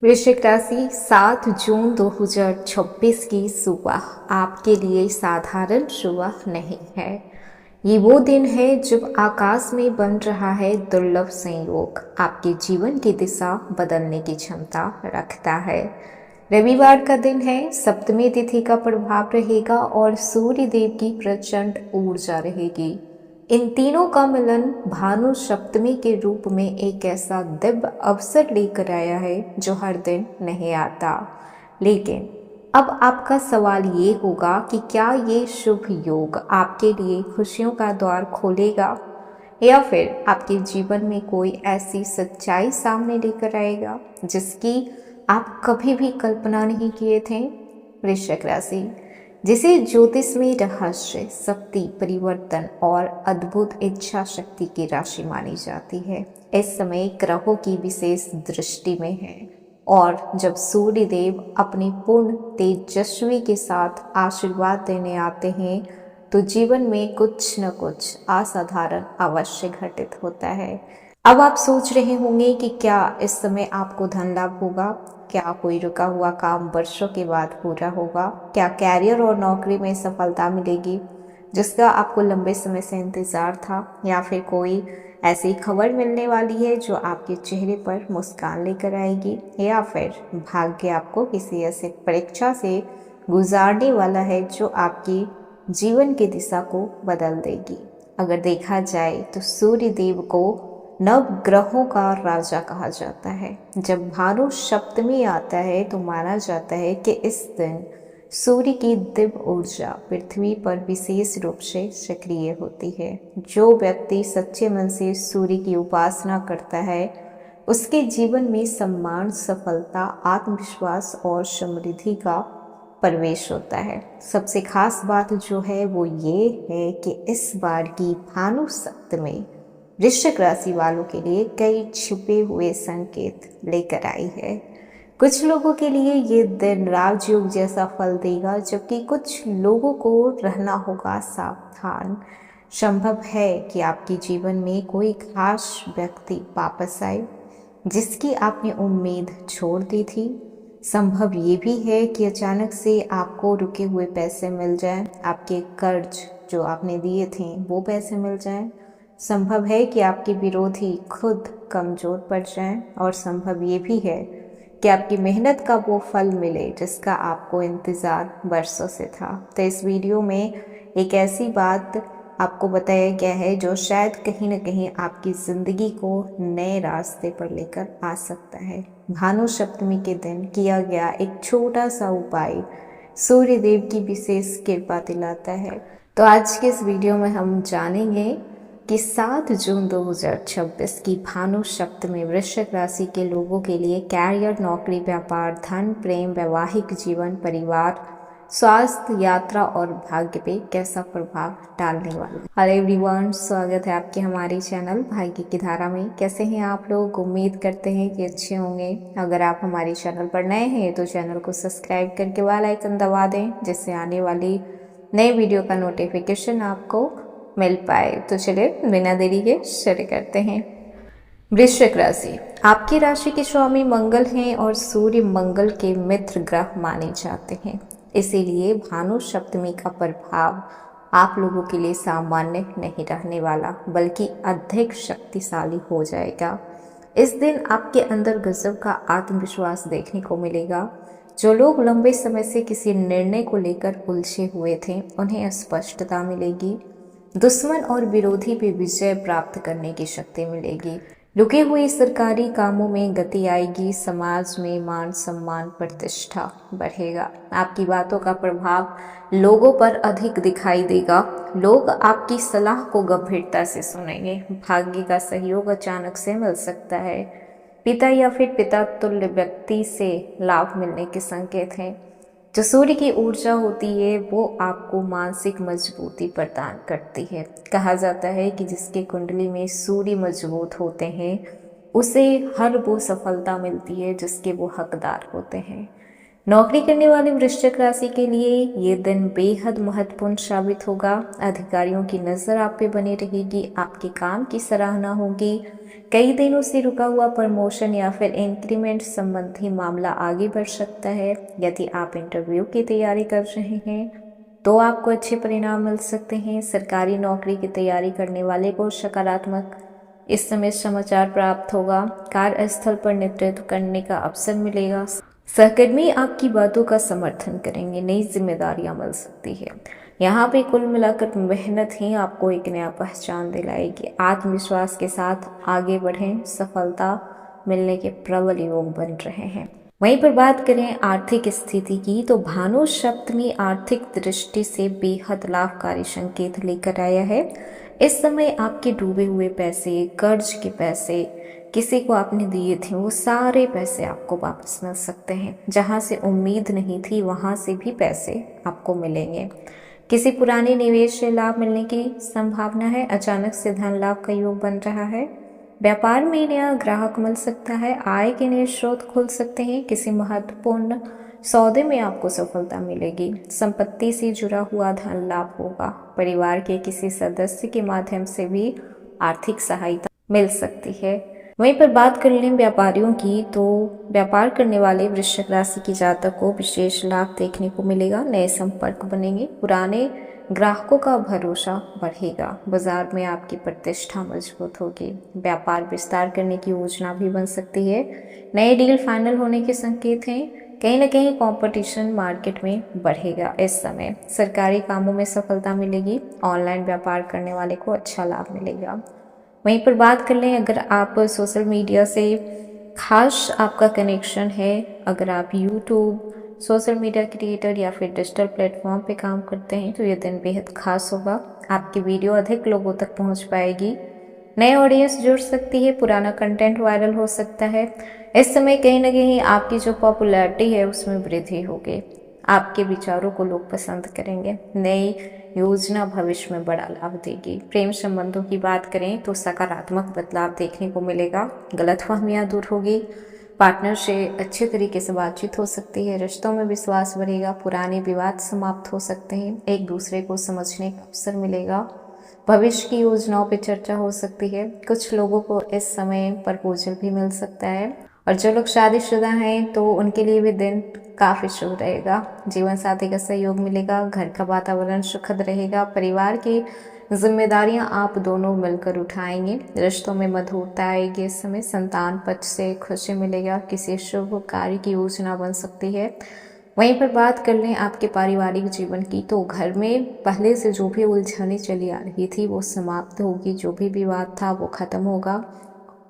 वृश्चिक राशि 7 जून 2026 की सुबह आपके लिए साधारण सुबह नहीं है। ये वो दिन है जब आकाश में बन रहा है दुर्लभ संयोग आपके जीवन की दिशा बदलने की क्षमता रखता है। रविवार का दिन है, सप्तमी तिथि का प्रभाव रहेगा और सूर्य देव की प्रचंड ऊर्जा रहेगी। इन तीनों का मिलन भानु सप्तमी के रूप में एक ऐसा दिव्य अवसर लेकर आया है जो हर दिन नहीं आता। लेकिन अब आपका सवाल ये होगा कि क्या ये शुभ योग आपके लिए खुशियों का द्वार खोलेगा या फिर आपके जीवन में कोई ऐसी सच्चाई सामने लेकर आएगा जिसकी आप कभी भी कल्पना नहीं किए थे। वृश्चिक राशि, जिसे ज्योतिष में रहस्य, शक्ति, परिवर्तन और अद्भुत इच्छा शक्ति की राशि मानी जाती है, इस समय ग्रहों की विशेष दृष्टि में है और जब सूर्य देव अपनी पूर्ण तेजस्वी के साथ आशीर्वाद देने आते हैं तो जीवन में कुछ न कुछ असाधारण अवश्य घटित होता है। अब आप सोच रहे होंगे कि क्या इस समय आपको धन लाभ होगा, क्या कोई रुका हुआ काम वर्षों के बाद पूरा होगा, क्या कैरियर और नौकरी में सफलता मिलेगी जिसका आपको लंबे समय से इंतजार था, या फिर कोई ऐसी खबर मिलने वाली है जो आपके चेहरे पर मुस्कान लेकर आएगी, या फिर भाग्य आपको किसी ऐसे परीक्षा से गुजारने वाला है जो आपकी जीवन की दिशा को बदल देगी। अगर देखा जाए तो सूर्य देव को नव ग्रहों का राजा कहा जाता है। जब भानु सप्तमी आता है तो माना जाता है कि इस दिन सूर्य की दिव्य ऊर्जा पृथ्वी पर विशेष रूप से सक्रिय होती है। जो व्यक्ति सच्चे मन से सूर्य की उपासना करता है उसके जीवन में सम्मान, सफलता, आत्मविश्वास और समृद्धि का प्रवेश होता है। सबसे खास बात जो है वो ये है कि इस बार की भानु सप्तमी वृश्चिक राशि वालों के लिए कई छुपे हुए संकेत लेकर आई है। कुछ लोगों के लिए ये दिन राजयोग जैसा फल देगा, जबकि कुछ लोगों को रहना होगा सावधान। संभव है कि आपके जीवन में कोई खास व्यक्ति वापस आए जिसकी आपने उम्मीद छोड़ दी थी। संभव ये भी है कि अचानक से आपको रुके हुए पैसे मिल जाएं, आपके कर्ज जो आपने दिए थे वो पैसे मिल जाएं। संभव है कि आपके विरोधी खुद कमजोर पड़ जाएं, और संभव ये भी है कि आपकी मेहनत का वो फल मिले जिसका आपको इंतज़ार वर्षों से था। तो इस वीडियो में एक ऐसी बात आपको बताया गया है जो शायद कहीं न कहीं आपकी ज़िंदगी को नए रास्ते पर लेकर आ सकता है। भानु सप्तमी के दिन किया गया एक छोटा सा उपाय सूर्य देव की विशेष कृपा दिलाता है। तो आज के इस वीडियो में हम जानेंगे कि 7 जून 2026 की भानु सप्तमी वृश्चिक राशि के लोगों के लिए कैरियर, नौकरी, व्यापार, धन, प्रेम, वैवाहिक जीवन, परिवार, स्वास्थ्य, यात्रा और भाग्य पे कैसा प्रभाव डालने वाला है। हेलो एवरीवन, स्वागत है आपके हमारे चैनल भाग्य की धारा में। कैसे हैं आप लोग? उम्मीद करते हैं कि अच्छे होंगे। अगर आप हमारे चैनल पर नए हैं तो चैनल को सब्सक्राइब करके बेल आइकन दबा दें जिससे आने वाली नए वीडियो का नोटिफिकेशन आपको मिल पाए। तो चलिए बिना देरी के शुरू करते हैं। वृश्चिक राशि, आपकी राशि के स्वामी मंगल हैं और सूर्य मंगल के मित्र ग्रह माने जाते हैं। इसीलिए भानु सप्तमी का प्रभाव आप लोगों के लिए सामान्य नहीं रहने वाला, बल्कि अधिक शक्तिशाली हो जाएगा। इस दिन आपके अंदर गजब का आत्मविश्वास देखने को मिलेगा। जो लोग लंबे समय से किसी निर्णय को लेकर उलझे हुए थे उन्हें स्पष्टता मिलेगी। दुश्मन और विरोधी पे विजय प्राप्त करने की शक्ति मिलेगी। रुके हुए सरकारी कामों में गति आएगी। समाज में मान सम्मान, प्रतिष्ठा बढ़ेगा। आपकी बातों का प्रभाव लोगों पर अधिक दिखाई देगा। लोग आपकी सलाह को गंभीरता से सुनेंगे। भाग्य का सहयोग अचानक से मिल सकता है। पिता या फिर पिता तुल्य व्यक्ति से लाभ मिलने के संकेत हैं। जो सूर्य की ऊर्जा होती है वो आपको मानसिक मजबूती प्रदान करती है। कहा जाता है कि जिसके कुंडली में सूर्य मजबूत होते हैं उसे हर वो सफलता मिलती है जिसके वो हकदार होते हैं। नौकरी करने वाले वृश्चिक राशि के लिए ये दिन बेहद महत्वपूर्ण साबित होगा। अधिकारियों की नज़र आप पे बनी रहेगी, आपके काम की सराहना होगी। कई दिनों से रुका हुआ प्रमोशन या फिर इंक्रीमेंट संबंधी मामला आगे बढ़ सकता है। यदि आप इंटरव्यू की तैयारी कर रहे हैं तो आपको अच्छे परिणाम मिल सकते हैं। सरकारी नौकरी की तैयारी करने वाले को सकारात्मक इस समय समाचार प्राप्त होगा। कार्यस्थल पर नेतृत्व करने का अवसर मिलेगा। सहकर्मी आपकी बातों का समर्थन करेंगे, नई जिम्मेदारियां मिल सकती है। यहाँ पे कुल मिलाकर मेहनत ही आपको एक नया पहचान दिलाएगी। आत्मविश्वास के साथ आगे बढ़ें, सफलता मिलने के प्रबल योग बन रहे हैं। वहीं पर बात करें आर्थिक स्थिति की, तो भानु सप्तमी आर्थिक दृष्टि से बेहद लाभकारी संकेत लेकर आया है। इस समय आपके डूबे हुए पैसे, कर्ज के पैसे, किसी को आपने दिए थे, वो सारे पैसे आपको वापस मिल सकते हैं। जहां से उम्मीद नहीं थी वहां से भी पैसे आपको मिलेंगे। किसी पुराने निवेश से लाभ मिलने की संभावना है। अचानक से धन लाभ का योग बन रहा है। व्यापार में नया ग्राहक मिल सकता है। आय के नए स्रोत खुल सकते हैं। किसी महत्वपूर्ण सौदे में आपको सफलता मिलेगी। संपत्ति से जुड़ा हुआ धन लाभ होगा। परिवार के किसी सदस्य के माध्यम से भी आर्थिक सहायता मिल सकती है। वहीं पर बात कर लें व्यापारियों की, तो व्यापार करने वाले वृश्चिक राशि की जातक को विशेष लाभ देखने को मिलेगा। नए संपर्क बनेंगे। पुराने ग्राहकों का भरोसा बढ़ेगा। बाजार में आपकी प्रतिष्ठा मजबूत होगी। व्यापार विस्तार करने की योजना भी बन सकती है। नए डील फाइनल होने के संकेत हैं। कहीं ना कहीं कंपटीशन मार्केट में बढ़ेगा। इस समय सरकारी कामों में सफलता मिलेगी। ऑनलाइन व्यापार करने वाले को अच्छा लाभ मिलेगा। वहीं पर बात कर लें, अगर आप सोशल मीडिया से खास आपका कनेक्शन है, अगर आप यूट्यूब, सोशल मीडिया क्रिएटर या फिर डिजिटल प्लेटफॉर्म पे काम करते हैं, तो ये दिन बेहद खास होगा। आपकी वीडियो अधिक लोगों तक पहुंच पाएगी। नए ऑडियंस जुड़ सकती है। पुराना कंटेंट वायरल हो सकता है। इस समय कहीं ना कहीं आपकी जो पॉपुलैरिटी है उसमें वृद्धि होगी। आपके विचारों को लोग पसंद करेंगे। नई योजना भविष्य में बड़ा लाभ देगी। प्रेम संबंधों की बात करें तो सकारात्मक बदलाव देखने को मिलेगा। गलतफहमियां दूर होगी। पार्टनर से अच्छे तरीके से बातचीत हो सकती है। रिश्तों में विश्वास बढ़ेगा। पुराने विवाद समाप्त हो सकते हैं। एक दूसरे को समझने का अवसर मिलेगा। भविष्य की योजनाओं पर चर्चा हो सकती है। कुछ लोगों को इस समय प्रपोजल भी मिल सकता है। और जो लोग शादीशुदा हैं तो उनके लिए भी दिन काफ़ी शुभ रहेगा। जीवन साथी का सहयोग मिलेगा। घर का वातावरण सुखद रहेगा। परिवार की जिम्मेदारियां आप दोनों मिलकर उठाएंगे। रिश्तों में मधुरता आएगी। इस समय संतान पक्ष से खुशी मिलेगा। किसी शुभ कार्य की योजना बन सकती है। वहीं पर बात कर लें आपके पारिवारिक जीवन की, तो घर में पहले से जो भी उलझनें चली आ रही थी वो समाप्त होगी। जो भी विवाद था वो खत्म होगा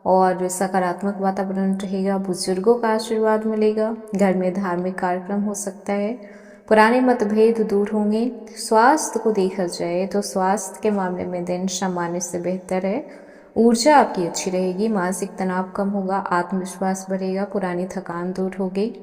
और सकारात्मक वातावरण रहेगा। बुजुर्गों का आशीर्वाद मिलेगा। घर में धार्मिक कार्यक्रम हो सकता है। पुराने मतभेद दूर होंगे। स्वास्थ्य को देखा जाए तो स्वास्थ्य के मामले में दिन सामान्य से बेहतर है। ऊर्जा आपकी अच्छी रहेगी। मानसिक तनाव कम होगा। आत्मविश्वास बढ़ेगा। पुरानी थकान दूर होगी।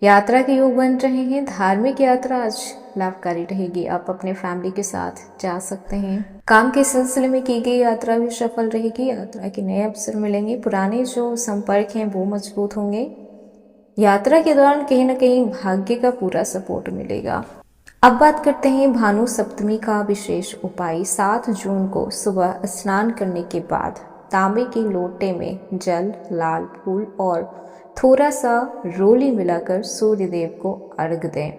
यात्रा के योग बन रहे हैं। धार्मिक यात्रा आज लाभकारी रहेगी। आप अपने फैमिली के साथ जा सकते हैं। काम के सिलसिले में की गई यात्रा भी सफल रहेगी। यात्रा के नए अवसर मिलेंगे। पुराने जो संपर्क हैं वो मजबूत होंगे। यात्रा के दौरान कहीं ना कहीं भाग्य का पूरा सपोर्ट मिलेगा। अब बात करते हैं भानु सप्तमी का विशेष उपाय। 7 जून को सुबह स्नान करने के बाद तांबे के लोटे में जल, लाल फूल और थोड़ा सा रोली मिलाकर सूर्य देव को अर्घ दें।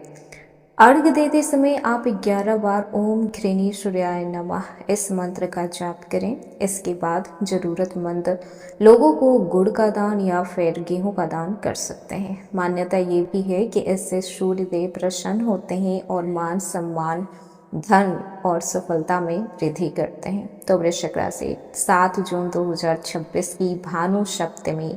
अर्घ देते समय आप 11 बार ओम घृणी सूर्याय नमः इस मंत्र का जाप करें। इसके बाद जरूरतमंद लोगों को गुड़ का दान या फिर गेहूं का दान कर सकते हैं। मान्यता ये भी है कि इससे सूर्य देव प्रसन्न होते हैं और मान सम्मान, धन और सफलता में वृद्धि करते हैं। तो वृश्चिक राशि, 7 जून 2026 की भानु सप्तमी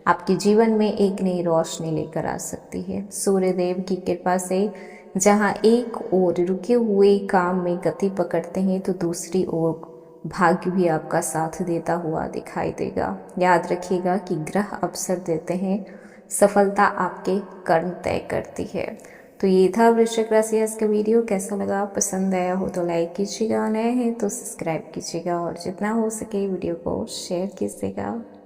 आपके जीवन में एक नई रोशनी लेकर आ सकती है। सूर्य देव की कृपा से जहां एक ओर रुके हुए काम में गति पकड़ते हैं तो दूसरी ओर भाग्य भी आपका साथ देता हुआ दिखाई देगा। याद रखिएगा कि ग्रह अवसर देते हैं, सफलता आपके कर्म तय करती है। तो ये था वृश्चिक राशि आज का वीडियो। कैसा लगा? पसंद आया हो तो लाइक कीजिएगा, नए हैं तो सब्सक्राइब कीजिएगा और जितना हो सके वीडियो को शेयर कीजिएगा।